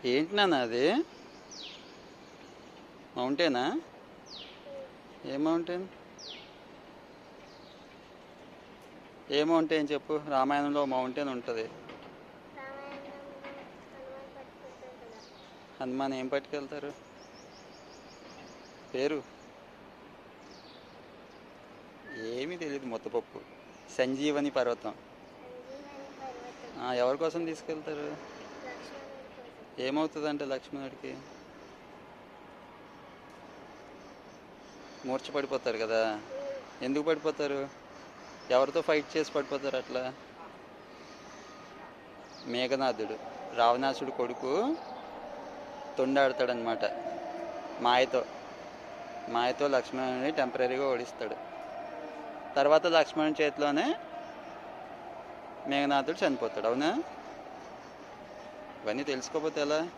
ఏంటి నాన్న అది? మౌంటైనా? ఏ మౌంటైన్? ఏ మౌంటైన్ చెప్పు. రామాయణంలో మౌంటైన్ ఉంటుంది. హనుమాన్ ఏం పట్టుకెళ్తారు? పేరు ఏమీ తెలియదు. మొత్తపప్పు. సంజీవని పర్వతం. ఎవరి కోసం తీసుకెళ్తారు? ఏమవుతుందంటే లక్ష్మణుడికి మూర్ఛ పడిపోతారు కదా. ఎందుకు పడిపోతారు? ఎవరితో ఫైట్ చేసి పడిపోతారు అట్లా? మేఘనాథుడు, రావణాసుడు కొడుకు, తొండాడతాడనమాట. మాయతో మాయతో లక్ష్మణుని టెంపరీగా ఓడిస్తాడు. తర్వాత లక్ష్మణుని చేతిలోనే మేఘనాథుడు చనిపోతాడు. అవునా? ఇవన్నీ తెలుసుకోకపోతే ఎలా?